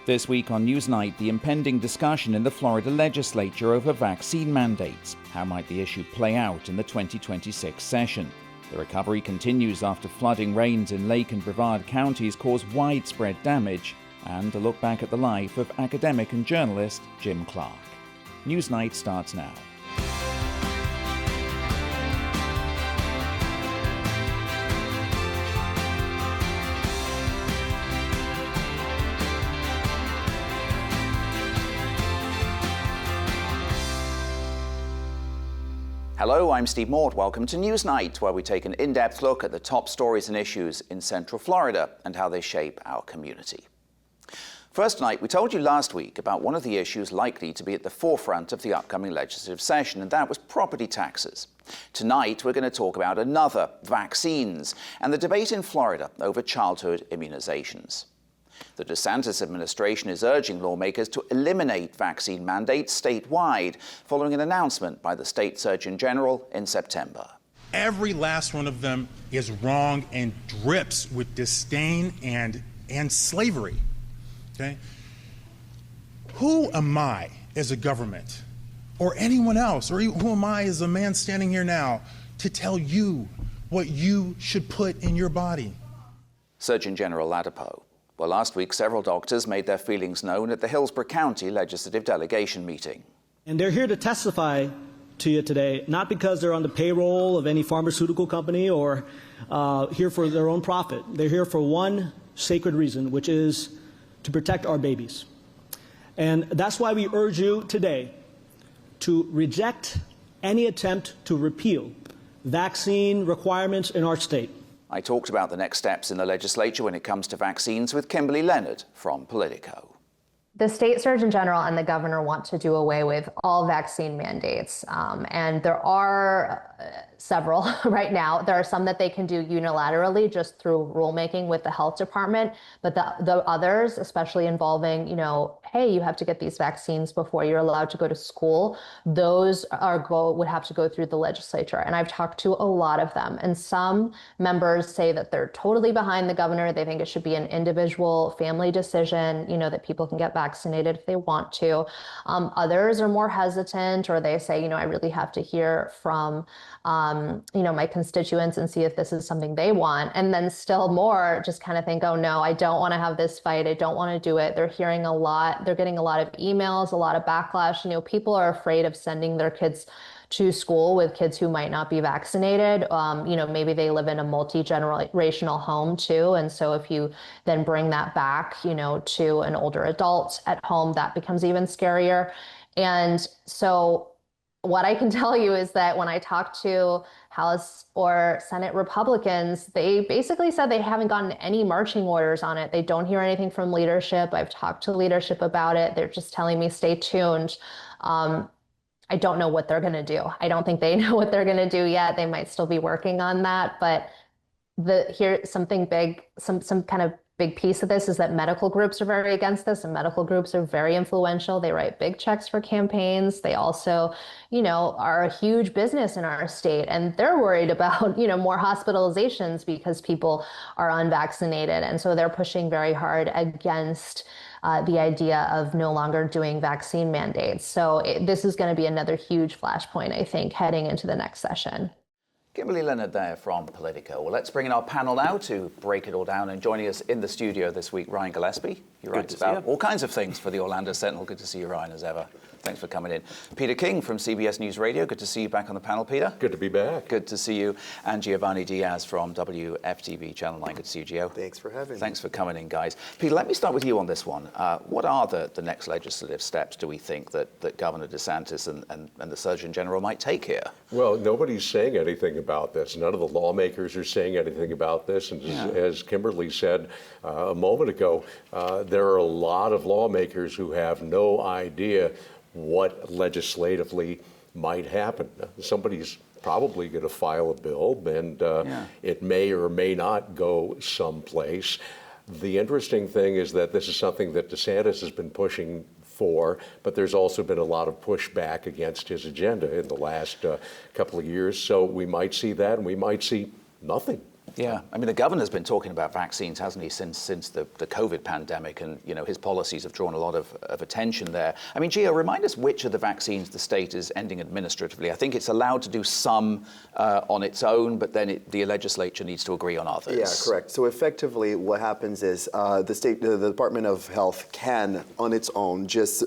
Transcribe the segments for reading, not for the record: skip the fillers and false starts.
This week on Newsnight, the impending discussion in the Florida legislature over vaccine mandates. How might the issue play out in the 2026 session? The recovery continues after flooding rains in Lake and Brevard counties caused widespread damage, and a look back at the life of academic and journalist Jim Clark. Newsnight starts now. Hello, I'm Steve Mort. Welcome to Newsnight, where we take an in-depth look at the top stories and issues in Central Florida and how they shape our community. First night, we told you last week about one of the issues likely to be at the forefront of the upcoming legislative session, and that was property taxes. Tonight, we're going to talk about another, vaccines, and the debate in Florida over childhood immunizations. The DeSantis administration is urging lawmakers to eliminate vaccine mandates statewide, following an announcement by the state Surgeon General in September. Every last one of them is wrong and drips with disdain and slavery. Okay? Who am I as a government, or anyone else, or who am I as a man standing here now, to tell you what you should put in your body? Surgeon General Ladapo. Well, last week, several doctors made their feelings known at the Hillsborough County Legislative Delegation meeting. And they're here to testify to you today, not because they're on the payroll of any pharmaceutical company or here for their own profit. They're here for one sacred reason, which is to protect our babies. And that's why we urge you today to reject any attempt to repeal vaccine requirements in our state. I talked about the next steps in the legislature when it comes to vaccines with Kimberly Leonard from Politico. The state surgeon general and the governor want to do away with all vaccine mandates. And there are several right now. There are some that they can do unilaterally just through rulemaking with the health department. But the others, especially involving, hey, you have to get these vaccines before you're allowed to go to school, those would have to go through the legislature. And I've talked to a lot of them. And some members say that they're totally behind the governor. They think it should be an individual family decision, that people can get vaccinated if they want to. Others are more hesitant, or they say, I really have to hear from, my constituents and see if this is something they want. And then still more just kind of think, oh no, I don't want to have this fight. I don't want to do it. They're hearing a lot. They're getting a lot of emails, a lot of backlash. People are afraid of sending their kids to school with kids who might not be vaccinated. Maybe they live in a multi-generational home too. And so if you then bring that back, to an older adult at home, that becomes even scarier. And so what I can tell you is that when I talk to House or Senate Republicans, they basically said they haven't gotten any marching orders on it. They don't hear anything from leadership. I've talked to leadership about it. They're just telling me, stay tuned. I don't know what they're going to do. I don't think they know what they're going to do yet. They might still be working on that. But something big, some kind of big piece of this is that medical groups are very against this, and medical groups are very influential. They write big checks for campaigns. They also, are a huge business in our state, and they're worried about, more hospitalizations because people are unvaccinated. And so they're pushing very hard against the idea of no longer doing vaccine mandates. So this is going to be another huge flashpoint, I think, heading into the next session. Kimberly Leonard there from Politico. Well, let's bring in our panel now to break it all down. And joining us in the studio this week, Ryan Gillespie. He writes about all kinds of things for the Orlando Sentinel. Good to see you, Ryan, as ever. Thanks for coming in. Peter King from CBS News Radio. Good to see you back on the panel, Peter. Good to be back. Good to see you. And Giovanni Diaz from WFTV Channel 9. Good to see you, Gio. Thanks for having me. Thanks for coming in, guys. Peter, let me start with you on this one. What are the next legislative steps, do we think, that Governor DeSantis and the Surgeon General might take here? Well, nobody's saying anything about this. None of the lawmakers are saying anything about this. And as Kimberly said a moment ago, there are a lot of lawmakers who have no idea what legislatively might happen. Somebody's probably going to file a bill, and it may or may not go someplace. The interesting thing is that this is something that DeSantis has been pushing for, but there's also been a lot of pushback against his agenda in the last couple of years. So we might see that, and we might see nothing Yeah, I mean, the governor's been talking about vaccines, hasn't he, since the COVID pandemic, and his policies have drawn a lot of attention there. I mean, Gio, remind us which of the vaccines the state is ending administratively. I think it's allowed to do some on its own, but then the legislature needs to agree on others. Yeah, correct. So effectively, what happens is the Department of Health can, on its own, just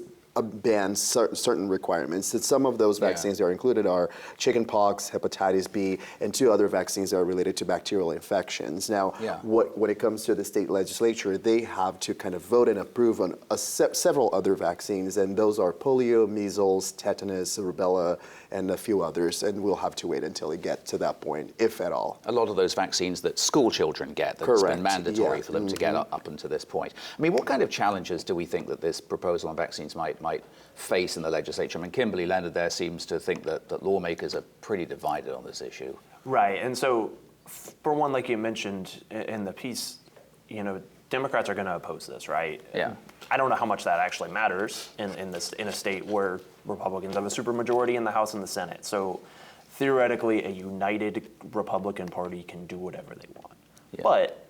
ban certain requirements. And some of those vaccines that are included are chickenpox, hepatitis B, and 2 other vaccines that are related to bacterial infections. Now, when it comes to the state legislature, they have to kind of vote and approve on several other vaccines, and those are polio, measles, tetanus, rubella, and a few others, and we'll have to wait until we get to that point, if at all. A lot of those vaccines that school children get, that's been mandatory for them to get up until this point. I mean, what kind of challenges do we think that this proposal on vaccines might face in the legislature? I mean, Kimberly Leonard there seems to think that lawmakers are pretty divided on this issue. Right, and so for one, like you mentioned in the piece, Democrats are going to oppose this, right? Yeah. I don't know how much that actually matters in a state where Republicans have a supermajority in the House and the Senate. So theoretically, a united Republican Party can do whatever they want. Yeah. But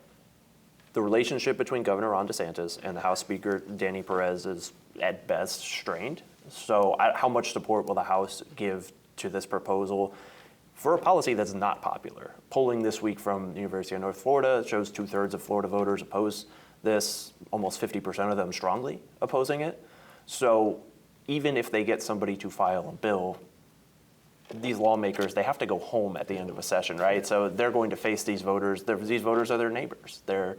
the relationship between Governor Ron DeSantis and the House Speaker Danny Perez is at best strained. So how much support will the House give to this proposal for a policy that's not popular? Polling this week from the University of North Florida shows 2/3 of Florida voters oppose this, almost 50% of them strongly opposing it. So even if they get somebody to file a bill, these lawmakers, they have to go home at the end of a session, right? So they're going to face these voters. These voters are their neighbors. They're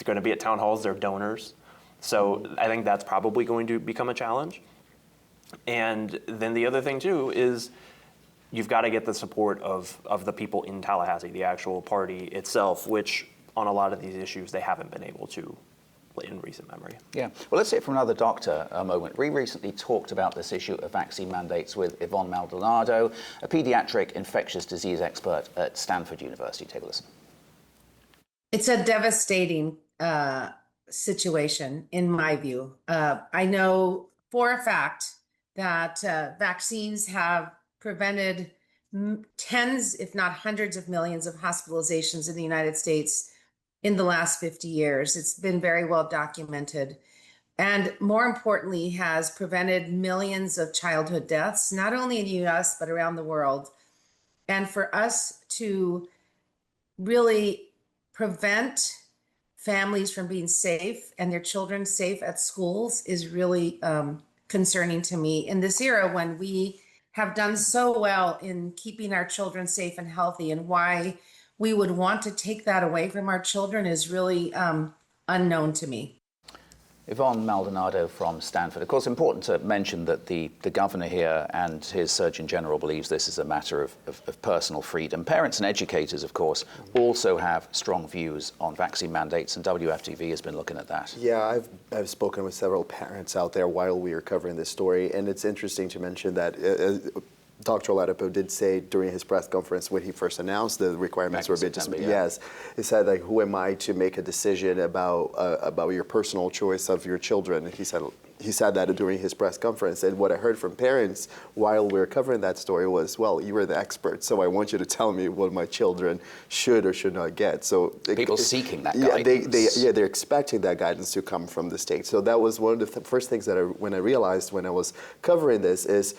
going to be at town halls, they're donors. So I think that's probably going to become a challenge. And then the other thing too is you've got to get the support of the people in Tallahassee, the actual party itself, which on a lot of these issues they haven't been able to in recent memory. Yeah. Well, let's hear from another doctor a moment. We recently talked about this issue of vaccine mandates with Yvonne Maldonado, a pediatric infectious disease expert at Stanford University. Take a listen. It's a devastating situation, in my view. I know for a fact that vaccines have prevented tens, if not hundreds of millions of hospitalizations in the United States in the last 50 years. It's been very well documented. And more importantly, has prevented millions of childhood deaths, not only in the US, but around the world. And for us to really prevent families from being safe and their children safe at schools is really concerning to me in this era when we have done so well in keeping our children safe and healthy, and why we would want to take that away from our children is really unknown to me. Yvonne Maldonado from Stanford. Of course, important to mention that the governor here and his Surgeon General believes this is a matter of personal freedom. Parents and educators, of course, also have strong views on vaccine mandates, and WFTV has been looking at that. Yeah, I've spoken with several parents out there while we were covering this story, and it's interesting to mention that Dr. Oladipo did say during his press conference when he first announced the requirements were a bit yes, he said, like, who am I to make a decision about your personal choice of your children? He said that during his press conference. And what I heard from parents while we were covering that story was, well, you were the expert, so I want you to tell me what my children should or should not get. So people seeking that guidance. They're expecting that guidance to come from the state. So that was one of the first things that when I realized when I was covering this is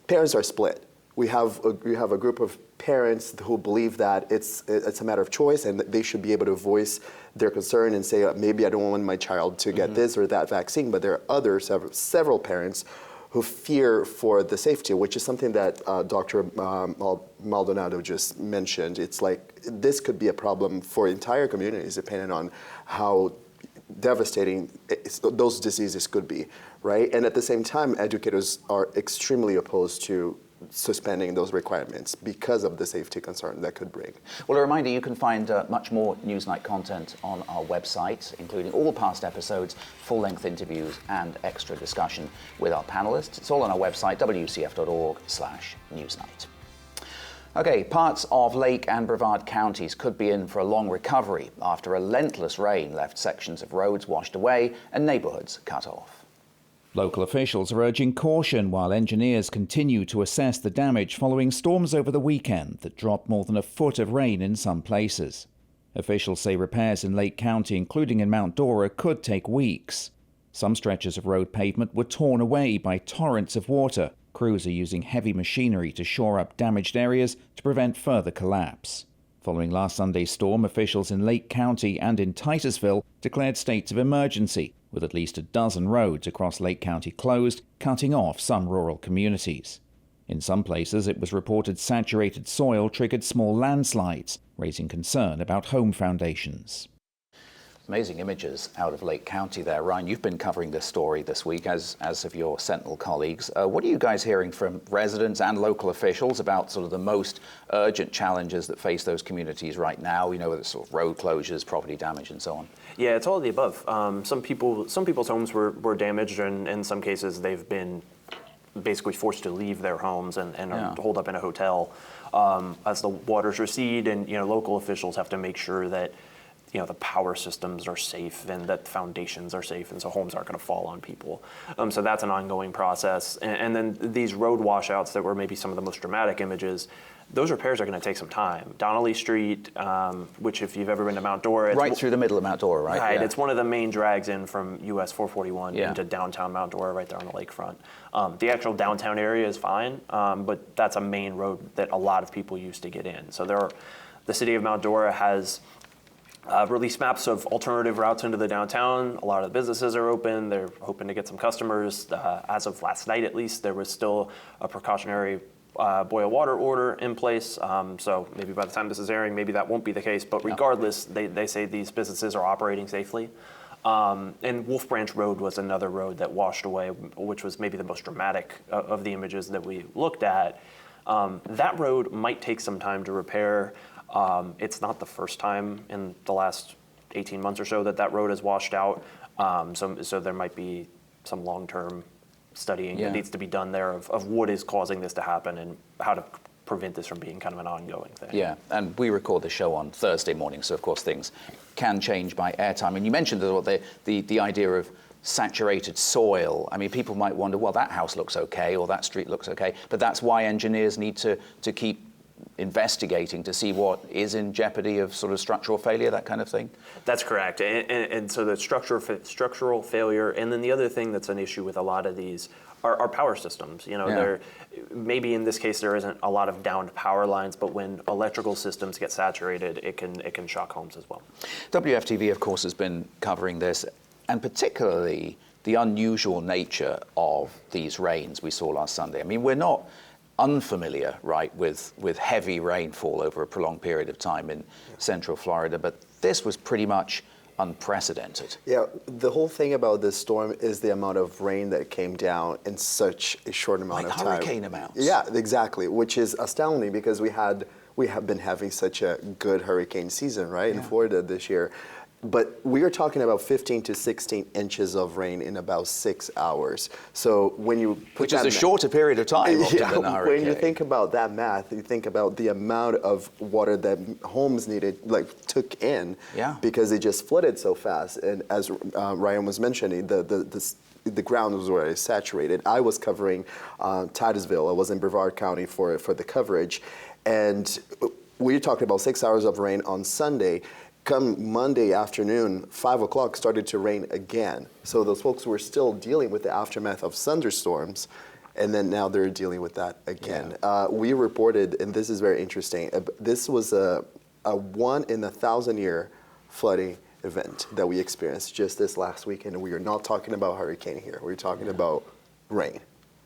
parents are split. We have a group of parents who believe that it's a matter of choice and that they should be able to voice their concern and say, maybe I don't want my child to get this or that vaccine. But there are others, several parents, who fear for the safety, which is something that Dr. Maldonado just mentioned. It's like this could be a problem for entire communities depending on how devastating those diseases could be, right? And at the same time, educators are extremely opposed to suspending those requirements because of the safety concern that could bring. Well, a reminder, you can find much more Newsnight content on our website, including all past episodes, full-length interviews, and extra discussion with our panelists. It's all on our website, wcf.org/Newsnight. Okay, parts of Lake and Brevard counties could be in for a long recovery after relentless rain left sections of roads washed away and neighborhoods cut off. Local officials are urging caution while engineers continue to assess the damage following storms over the weekend that dropped more than a foot of rain in some places. Officials say repairs in Lake County, including in Mount Dora, could take weeks. Some stretches of road pavement were torn away by torrents of water. Crews are using heavy machinery to shore up damaged areas to prevent further collapse. Following last Sunday's storm, officials in Lake County and in Titusville declared states of emergency, with at least a dozen roads across Lake County closed, cutting off some rural communities. In some places, it was reported saturated soil triggered small landslides, raising concern about home foundations. Amazing images out of Lake County there. Ryan, you've been covering this story this week, as have your Sentinel colleagues. What are you guys hearing from residents and local officials about sort of the most urgent challenges that face those communities right now? You know, whether it's sort of road closures, property damage, and so on. Yeah, it's all of the above. Some people's homes were damaged, and in some cases they've been basically forced to leave their homes and are holed up in a hotel as the waters recede. And local officials have to make sure that the power systems are safe and that foundations are safe, and so homes aren't going to fall on people. So that's an ongoing process. And then these road washouts that were maybe some of the most dramatic images, those repairs are going to take some time. Donnelly Street, which if you've ever been to Mount Dora, it's right through the middle of Mount Dora, right? Right. Yeah. It's one of the main drags in from US 441 into downtown Mount Dora, right there on the lakefront. The actual downtown area is fine, but that's a main road that a lot of people use to get in. So the city of Mount Dora has released maps of alternative routes into the downtown. A lot of the businesses are open. They're hoping to get some customers. As of last night, at least, there was still a precautionary boil water order in place. So maybe by the time this is airing, maybe that won't be the case. But regardless, they say these businesses are operating safely. And Wolf Branch Road was another road that washed away, which was maybe the most dramatic of the images that we looked at. That road might take some time to repair. It's not the first time in the last 18 months or so that road has washed out. So there might be some long-term studying that needs to be done there of what is causing this to happen and how to prevent this from being kind of an ongoing thing. Yeah, and we record the show on Thursday morning, so of course things can change by airtime. And you mentioned the idea of saturated soil. I mean, people might wonder, well, that house looks okay or that street looks okay, but that's why engineers need to keep investigating to see what is in jeopardy of sort of structural failure, that kind of thing? That's correct. And so the structural failure, and then the other thing that's an issue with a lot of these are power systems. Maybe in this case there isn't a lot of downed power lines, but when electrical systems get saturated, it can shock homes as well. WFTV, of course, has been covering this, and particularly the unusual nature of these rains we saw last Sunday. I mean, we're not unfamiliar, right, with heavy rainfall over a prolonged period of time in Central Florida, but this was pretty much unprecedented. Yeah, the whole thing about this storm is the amount of rain that came down in such a short amount of time. Like hurricane amounts. Yeah, exactly, which is astounding because we have been having such a good hurricane season, right, in Florida this year. But we are talking about 15 to 16 inches of rain in about 6 hours. So when you put which is a shorter period of time often than a hurricane. When you think about that math, you think about the amount of water that homes took in because it just flooded so fast. And as Ryan was mentioning, the ground was already saturated. I was covering Titusville. I was in Brevard County for the coverage. And we talked about 6 hours of rain on Sunday. Come Monday afternoon, 5 o'clock, started to rain again. So those folks were still dealing with the aftermath of thunderstorms, and then now they're dealing with that again. Yeah. We reported, and this is very interesting, this was a 1 in 1,000-year flooding event that we experienced just this last weekend. And we are not talking about hurricane here. We're talking about rain.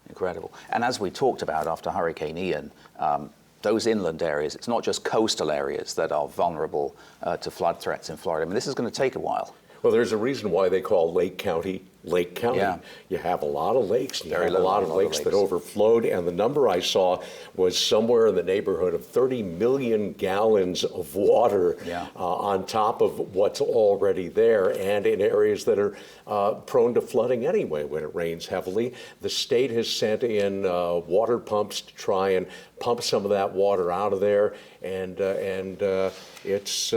Incredible. And as we talked about after Hurricane Ian, those inland areas, it's not just coastal areas that are vulnerable to flood threats in Florida. I mean, this is going to take a while. Well, there's a reason why they call Lake County Lake County. Yeah. You have a lot of lakes, and you have a lot of lakes that overflowed, and the number I saw was somewhere in the neighborhood of 30 million gallons of water on top of what's already there, and in areas that are prone to flooding anyway when it rains heavily. The state has sent in water pumps to try and pump some of that water out of there, and it's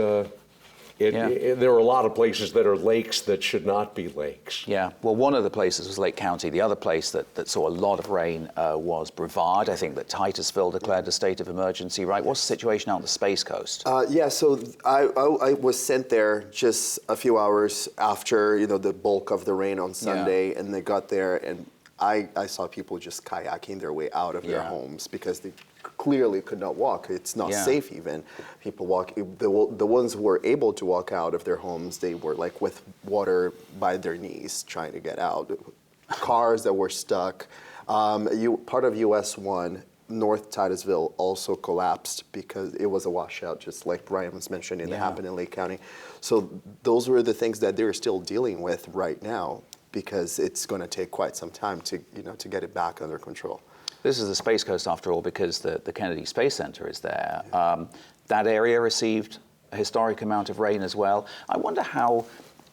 There are a lot of places that are lakes that should not be lakes. Yeah, well, one of the places was Lake County. The other place that saw a lot of rain was Brevard. I think that Titusville declared a state of emergency, right? What's the situation out on the Space Coast? Yeah, so I was sent there just a few hours after, the bulk of the rain on Sunday, and they got there, and I saw people just kayaking their way out of their homes because they clearly could not walk. It's not safe even. People walk, the ones who were able to walk out of their homes, they were like with water by their knees trying to get out. Cars that were stuck. Part of US 1, North Titusville, also collapsed because it was a washout, just like Brian was mentioning, that happened in Lake County. So those were the things that they're still dealing with right now, because it's going to take quite some time to get it back under control. This is the Space Coast, after all, because the Kennedy Space Center is there. That area received a historic amount of rain as well. I wonder how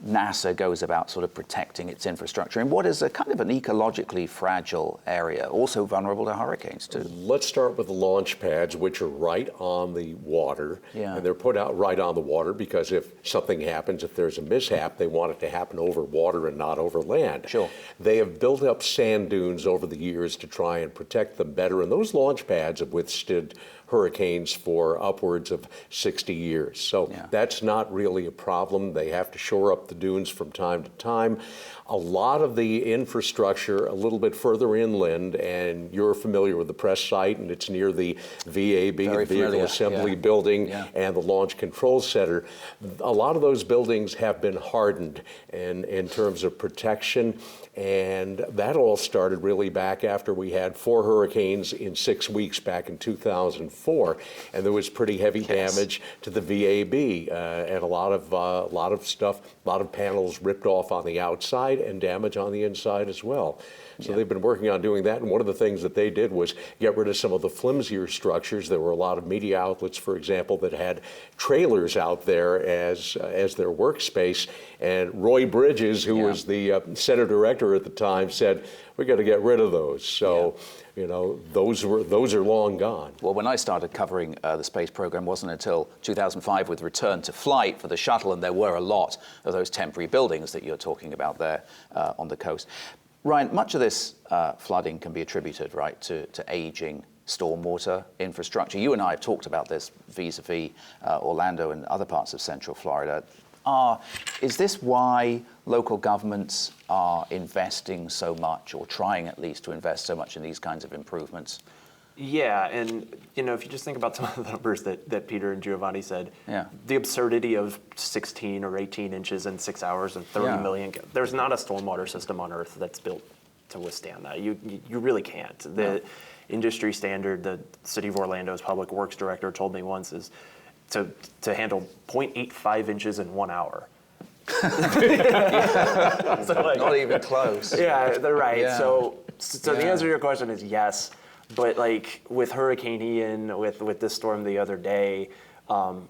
NASA goes about sort of protecting its infrastructure in what is a kind of an ecologically fragile area, also vulnerable to hurricanes too. Let's start with the launch pads, which are right on the water. Yeah. And they're put out right on the water because if something happens, if there's a mishap, they want it to happen over water and not over land. Sure. They have built up sand dunes over the years to try and protect them better, and those launch pads have withstood hurricanes for upwards of 60 years. So that's not really a problem. They have to shore up the dunes from time to time. A lot of the infrastructure a little bit further inland, and you're familiar with the press site, and it's near the VAB, the Vehicle Assembly Building, and the Launch Control Center. A lot of those buildings have been hardened in terms of protection, and that all started really back after we had 4 hurricanes in 6 weeks back in 2004, and there was pretty heavy damage to the VAB, and a lot of stuff, a lot of panels ripped off on the outside and damage on the inside as well. So they've been working on doing that, and one of the things that they did was get rid of some of the flimsier structures. There were a lot of media outlets, for example, that had trailers out there as their workspace, and Roy Bridges, who was the center director at the time, said, we got to get rid of those. So, those are long gone. Well, when I started covering the space program, wasn't until 2005 with Return to Flight for the shuttle, and there were a lot of those temporary buildings that you're talking about there on the coast. Ryan, much of this flooding can be attributed, right, to aging stormwater infrastructure. You and I have talked about this vis-a-vis Orlando and other parts of Central Florida. Is this why local governments are investing so much, or trying at least to invest so much in these kinds of improvements? Yeah, and if you just think about some of the numbers that Peter and Giovanni said, the absurdity of 16 or 18 inches in 6 hours and 30 million, there's not a stormwater system on Earth that's built to withstand that. You really can't. The industry standard, the City of Orlando's public works director told me once, is to handle 0.85 inches in 1 hour. So not even close. Yeah, they're right. Yeah. So the answer to your question is yes. But like with Hurricane Ian, with this storm the other day,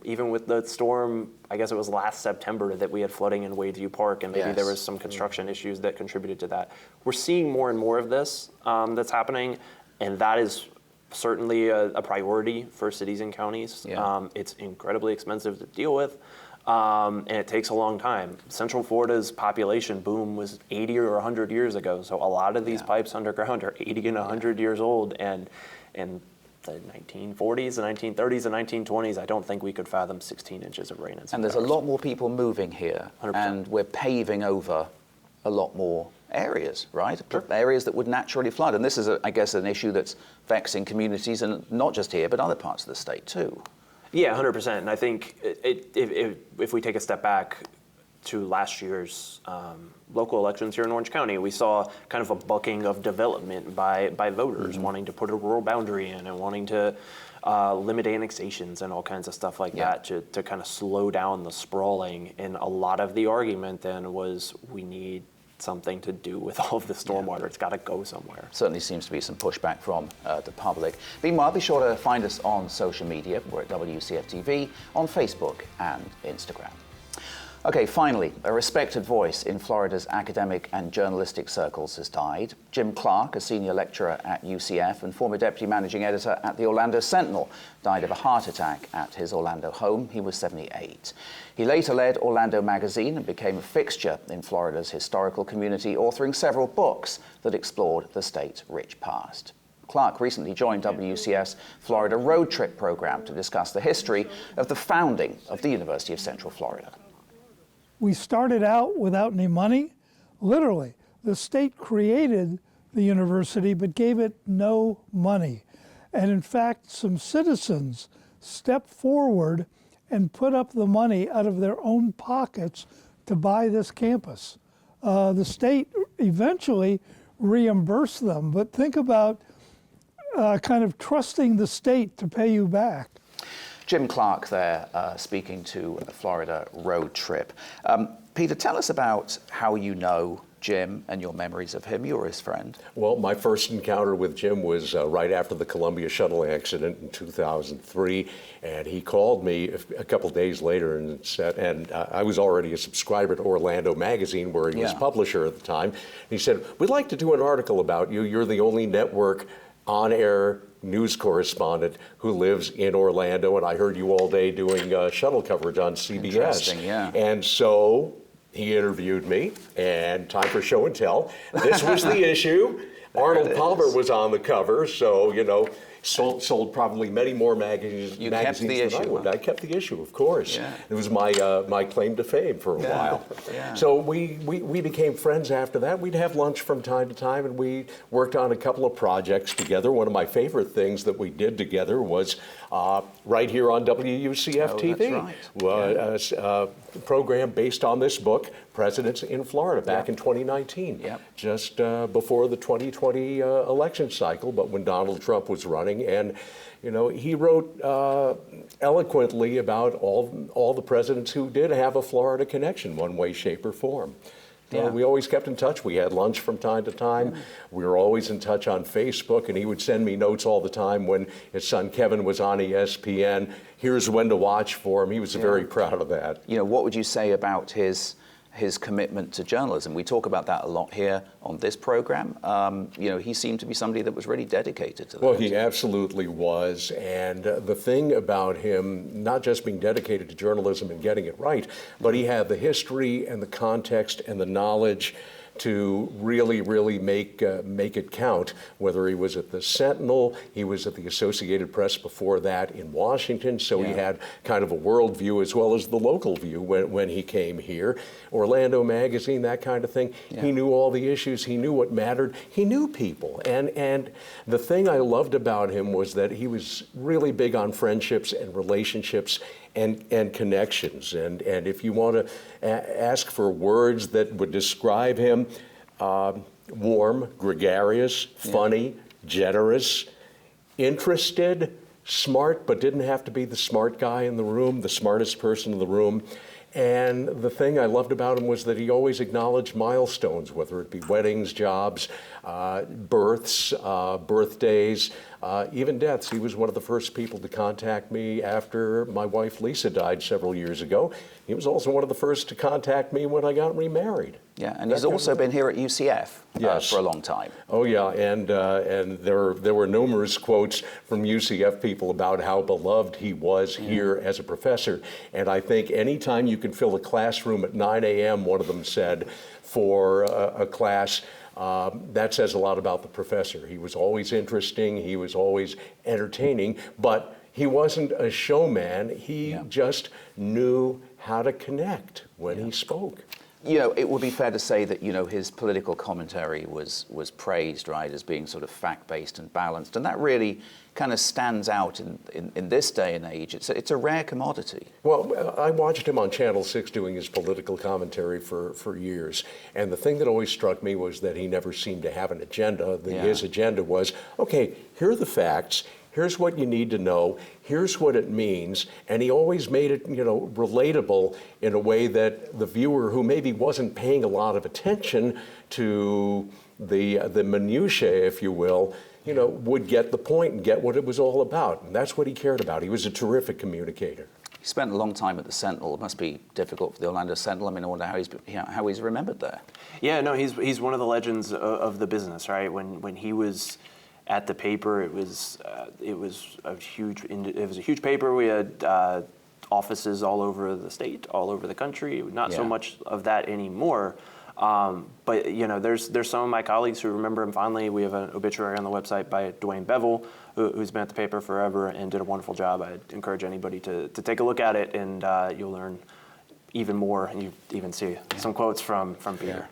even with the storm, I guess it was last September that we had flooding in Wadeview Park, and maybe there was some construction issues that contributed to that. We're seeing more and more of this that's happening, and that is certainly a priority for cities and counties. It's incredibly expensive to deal with. And it takes a long time. Central Florida's population boom was 80 or 100 years ago, so a lot of these pipes underground are 80 and 100 years old, and in the 1940s, the 1930s, and 1920s, I don't think we could fathom 16 inches of rain in 6 hours. And there's a lot more people moving here, 100%. And we're paving over a lot more areas, right? Areas that would naturally flood. And this is, I guess, an issue that's vexing communities, and not just here, but other parts of the state too. Yeah, 100%. And I think if we take a step back to last year's local elections here in Orange County, we saw kind of a bucking of development by voters wanting to put a rural boundary in and wanting to limit annexations and all kinds of stuff like that to kind of slow down the sprawling. And a lot of the argument then was we need something to do with all of the stormwater. It's got to go somewhere. Certainly seems to be some pushback from the public. Meanwhile, be sure to find us on social media. We're at WCF TV on Facebook and Instagram. Okay, finally, a respected voice in Florida's academic and journalistic circles has died. Jim Clark, a senior lecturer at UCF and former deputy managing editor at the Orlando Sentinel, died of a heart attack at his Orlando home. He was 78. He later led Orlando Magazine and became a fixture in Florida's historical community, authoring several books that explored the state's rich past. Clark recently joined WCS Florida Road Trip program to discuss the history of the founding of the University of Central Florida. We started out without any money. Literally, the state created the university but gave it no money. And in fact, some citizens stepped forward and put up the money out of their own pockets to buy this campus. The state eventually reimbursed them, but think about kind of trusting the state to pay you back. Jim Clark there speaking to a Florida Road Trip. Peter, tell us about how you know Jim and your memories of him. You were his friend. Well, my first encounter with Jim was right after the Columbia shuttle accident in 2003, and he called me a couple days later and said, and I was already a subscriber to Orlando Magazine, where he was publisher at the time. And he said, "We'd like to do an article about you. You're the only network on-air news correspondent who lives in Orlando, and I heard you all day doing shuttle coverage on CBS." Interesting, yeah. And so he interviewed me, and time for show and tell. This was the issue. Arnold Palmer was on the cover, so, you know, sold probably many more magazines You kept the than issue, I would. huh? I kept the issue, of course. Yeah. It was my my claim to fame for a while. Yeah. So we became friends after that. We'd have lunch from time to time, and we worked on a couple of projects together. One of my favorite things that we did together was right here on WUCF TV. That's right. A program based on this book, Presidents in Florida, back in 2019, just before the 2020 election cycle, but when Donald Trump was running. And, you know, he wrote eloquently about all the presidents who did have a Florida connection, one way, shape, or form. We always kept in touch. We had lunch from time to time. We were always in touch on Facebook, and he would send me notes all the time when his son Kevin was on ESPN. Here's when to watch for him. He was very proud of that. You know, what would you say about his commitment to journalism? We talk about that a lot here on this program. You know, he seemed to be somebody that was really dedicated to that. Well, he absolutely was. And the thing about him, not just being dedicated to journalism and getting it right, but he had the history and the context and the knowledge to really, really make it count. Whether he was at the Sentinel, he was at the Associated Press before that in Washington, so he had kind of a world view as well as the local view when he came here. Orlando Magazine, that kind of thing. He knew all the issues. He knew what mattered. He knew people. And the thing I loved about him was that he was really big on friendships and relationships and connections. And if you want to ask for words that would describe him, warm, gregarious, funny, generous, interested, smart, but didn't have to be the smart guy in the room, the smartest person in the room. And the thing I loved about him was that he always acknowledged milestones, whether it be weddings, jobs, births, birthdays, even deaths. He was one of the first people to contact me after my wife Lisa died several years ago. He was also one of the first to contact me when I got remarried. Yeah, and he's also been here at UCF for a long time. Oh yeah, and there were numerous quotes from UCF people about how beloved he was here as a professor. And I think anytime you can fill a classroom at 9 a.m., one of them said, for a class, that says a lot about the professor. He was always interesting, he was always entertaining, but he wasn't a showman. He just knew how to connect when he spoke. You know, it would be fair to say that, you know, his political commentary was praised, right, as being sort of fact-based and balanced, and that really kind of stands out in this day and age. It's a rare commodity. Well, I watched him on Channel 6 doing his political commentary for years, and the thing that always struck me was that he never seemed to have an agenda. His agenda was, okay, here are the facts, here's what you need to know, here's what it means, and he always made it, you know, relatable in a way that the viewer who maybe wasn't paying a lot of attention to the minutiae, if you will, you know, would get the point and get what it was all about. And that's what he cared about. He was a terrific communicator. He spent a long time at the Sentinel. It must be difficult for the Orlando Sentinel. I mean, I wonder how he's remembered there. Yeah, no, he's one of the legends of the business, right? When he was at the paper, it was a huge paper. We had offices all over the state, all over the country. Not so much of that anymore. But there's some of my colleagues who remember him fondly. We have an obituary on the website by Dwayne Bevel, who's been at the paper forever and did a wonderful job. I'd encourage anybody to take a look at it, and you'll learn even more, and you even see some quotes from Peter. Yeah.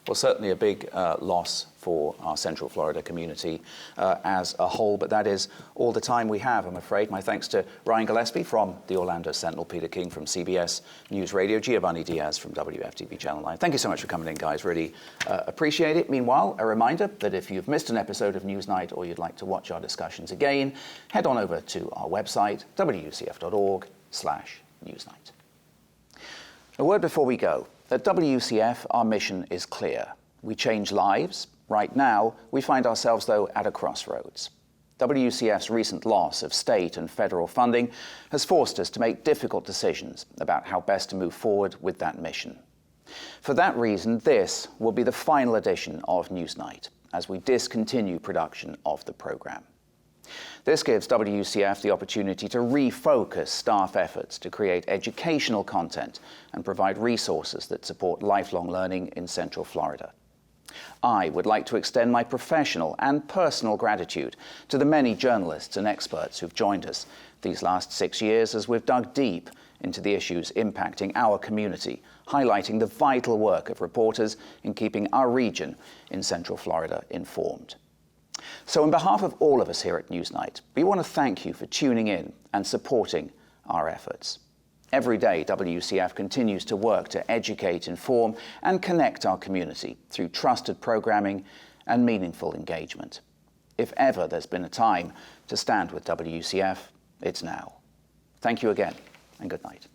Well, certainly a big loss for our Central Florida community as a whole, but that is all the time we have, I'm afraid. My thanks to Ryan Gillespie from the Orlando Sentinel, Peter King from CBS News Radio, Giovanni Diaz from WFTV Channel 9. Thank you so much for coming in, guys. Really appreciate it. Meanwhile, a reminder that if you've missed an episode of Newsnight or you'd like to watch our discussions again, head on over to our website, wcf.org/Newsnight. A word before we go. At WCF, our mission is clear. We change lives. Right now, we find ourselves, though, at a crossroads. WCF's recent loss of state and federal funding has forced us to make difficult decisions about how best to move forward with that mission. For that reason, this will be the final edition of Newsnight as we discontinue production of the program. This gives WCF the opportunity to refocus staff efforts to create educational content and provide resources that support lifelong learning in Central Florida. I would like to extend my professional and personal gratitude to the many journalists and experts who've joined us these last 6 years as we've dug deep into the issues impacting our community, highlighting the vital work of reporters in keeping our region in Central Florida informed. So on behalf of all of us here at Newsnight, we want to thank you for tuning in and supporting our efforts. Every day, WCF continues to work to educate, inform, and connect our community through trusted programming and meaningful engagement. If ever there's been a time to stand with WCF, it's now. Thank you again, and good night.